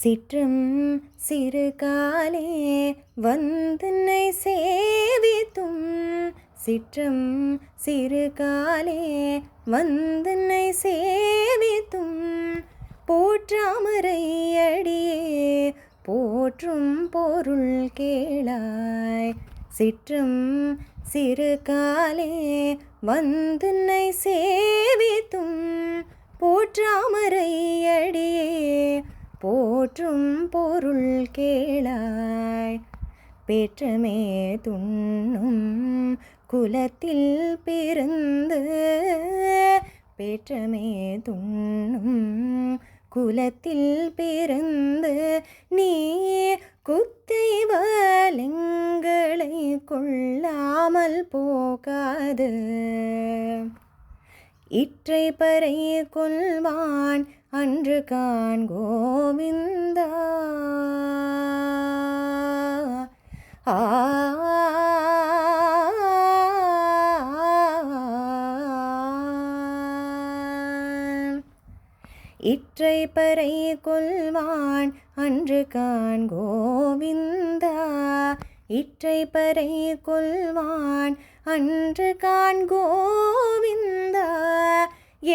சிற்றும் சிறுகாலே வந்துன்னை சேவித்தும் சிற்றும் சிறுகாலே வந்துன்னை சேவித்தும் போற்றாமரை அடியே போற்றும் பொருள் கேளாய். சிற்றும் சிறுகாலே வந்துன்னை சேவித்தும் போற்றாமரை அடியே போற்றும் பொருள் கேளாய். பேற்றமே துண்ணும் குலத்தில் பிறந்து பேற்றமே துண்ணும் குலத்தில் பிறந்து நீ குத்தைவலங்களை கொள்ளாமல் போகாது இற்றை பறை கொள்வான் அன்று கான் கோவிந்தா. இற்றை பறை கொள்வான் அன்று கான் கோவிந்தா. இற்றை பறை கொள்வான் அன்று கான் கோவிந்தா.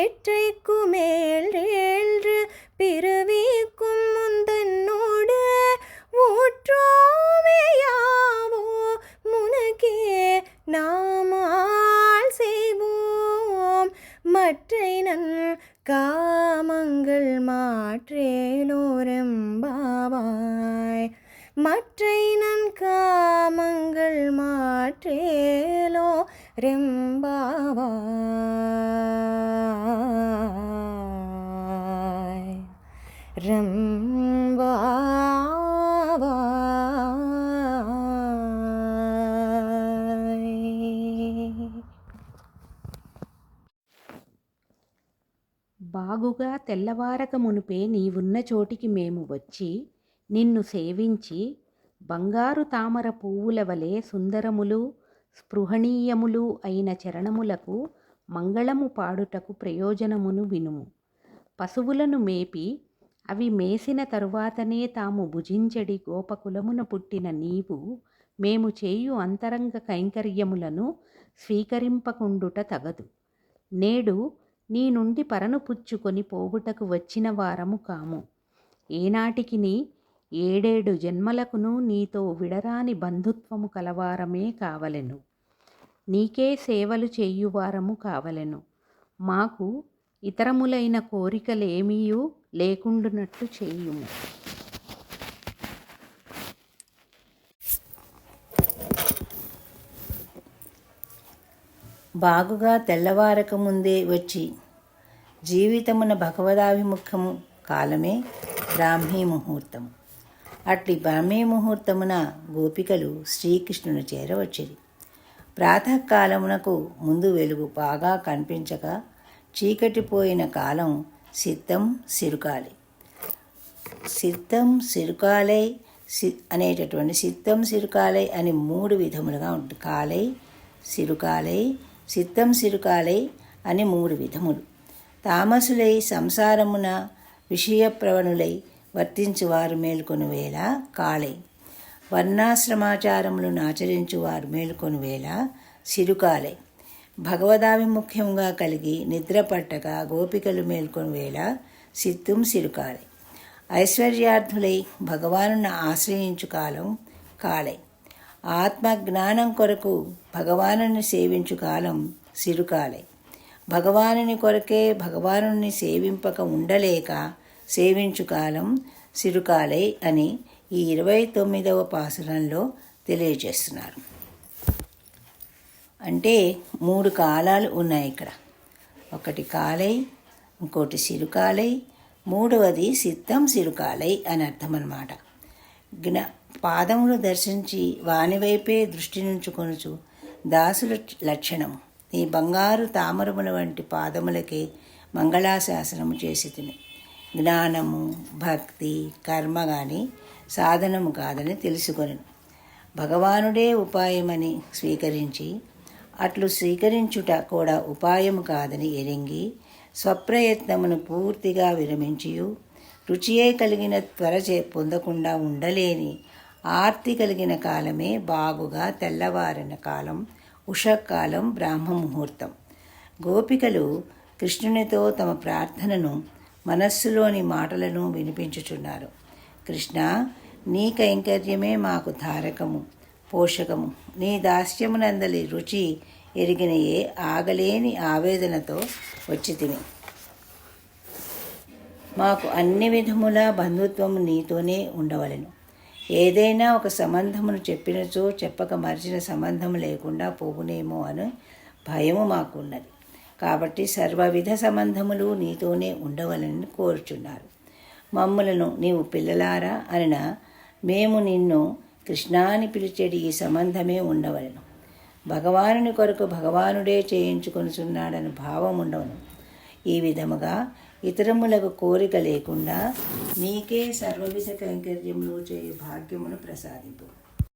எற்றைக்கு மேல் ஏழு பிறவிக்கும் முந்தன்னோடு ஊற்றோமையாவோ முனக்கே நாமால் செய்வோம் மற்றை நன் காமங்கள் மாற்றேலோரெம்பாவாய். மற்றை நன் காமங்கள் மாற்றேலோ ரெம்பாவாய் ரெம்பாவாய். బాగుగా తెల్లవారక మునుపే నీవున్న చోటికి మేము వచ్చి నిన్ను సేవించి బంగారు తామర పువ్వుల వలె సుందరములు స్పృహణీయములు అయిన చరణములకు మంగళము పాడుటకు ప్రయోజనమును వినుము. పశువులను మేపి అవి మేసిన తరువాతనే తాము భుజించడి గోపకులమున పుట్టిన నీవు మేము చేయు అంతరంగ కైంకర్యములను స్వీకరింపకుండుట తగదు. నేడు నీ నుండి పరను పుచ్చుకొని పోవుటకు వచ్చిన వారము కాము. ఏనాటికిని 7 జన్మలకును నీతో విడరాని బంధుత్వము కలవారమే కావలెను. నీకే సేవలు చేయువారము కావలెను. మాకు ఇతరములైన కోరికలేమీయూ లేకుండునట్టు చేయుము. బాగుగా తెల్లవారక ముందే వచ్చి జీవితమున భగవదాభిముఖము కాలమే బ్రాహ్మీ ముహూర్తము. అట్లి బ్రాహ్మీ ముహూర్తమున గోపికలు శ్రీకృష్ణుని చేరవచ్చిరి. ప్రాతకాలమునకు ముందు వెలుగు బాగా కనిపించక చీకటిపోయిన కాలం సిద్ధం సిరుకాలి. సిద్ధం సిరుకాలై అనేటటువంటి సిద్ధం సిరుకాలై అని 3 విధములుగా ఉంటుంది. కాలై సిరుకాలై సిద్ధం సిరుకాలై అని 3 విధములు. తామసులై సంసారమున విషయప్రవణులై వర్తించువారు మేలుకొను వేళ కాళై. వర్ణాశ్రమాచారములను ఆచరించువారు మేలుకొను వేళ సిరుకాలై. భగవదాభిముఖ్యంగా కలిగి నిద్ర పట్టక గోపికలు మేల్కొని వేళ సిద్ధం సిరుకాలై. ఐశ్వర్యార్థులై భగవానుని ఆశ్రయించు కాలం కాళై. ఆత్మజ్ఞానం కొరకు భగవానుని సేవించు కాలం సిరుకాలై. భగవానుని కొరకే భగవానుని సేవింపక ఉండలేక సేవించు కాలం సిరుకాలై అని ఈ 29వ పాసురంలో తెలియజేస్తున్నారు. అంటే 3 కాలాలు ఉన్నాయి ఇక్కడ. ఒకటి కాలై, ఇంకోటి సిరుకాలై, 3వది సిద్ధం సిరుకాలై అని అర్థం అన్నమాట. పాదములు దర్శించి వానివైపే దృష్టి నుంచుకొనుచు దాసుల లక్షణము. ఈ బంగారు తామరముల వంటి పాదములకే మంగళాశాసనము చేసి తిని జ్ఞానము భక్తి కర్మ కానీ సాధనము కాదని తెలుసుకొనెను. భగవానుడే ఉపాయమని స్వీకరించి అట్లు స్వీకరించుట కూడా ఉపాయము కాదని ఎరింగి స్వప్రయత్నమును పూర్తిగా విరమించియు రుచియే కలిగిన త్వరచే పొందకుండా ఉండలేని ఆర్తి కలిగిన కాలమే బాగుగా తెల్లవారిన కాలం, ఉషకాలం, బ్రాహ్మ ముహూర్తం. గోపికలు కృష్ణునితో తమ ప్రార్థనను, మనస్సులోని మాటలను వినిపించుచున్నారు. కృష్ణ, నీ కైంకర్యమే మాకు తారకము, పోషకము. నీ దాస్యమునందలి రుచి ఎరిగిన ఆగలేని ఆవేదనతో వచ్చి తిని. మాకు అన్ని విధముల బంధుత్వము నీతోనే ఉండవలెను. ఏదైనా ఒక సంబంధమును చెప్పినచో చెప్పక మరిచిన సంబంధం లేకుండా పోవునేమో అని భయము మాకున్నది. కాబట్టి సర్వవిధ సంబంధములు నీతోనే ఉండవలని కోరుచున్నారు. మమ్ములను నీవు పిల్లలారా అనిన మేము నిన్ను కృష్ణా అని పిలిచేటి ఈ సంబంధమే ఉండవలను. భగవానుని కొరకు భగవానుడే చేయించుకొనుచున్నాడని భావం ఉండవను. ఈ విధముగా ఇతరములకు కోరిక లేకుండా నీకే సర్వవిధ కైంకర్యములు చేయు భాగ్యమును ప్రసాదింపు.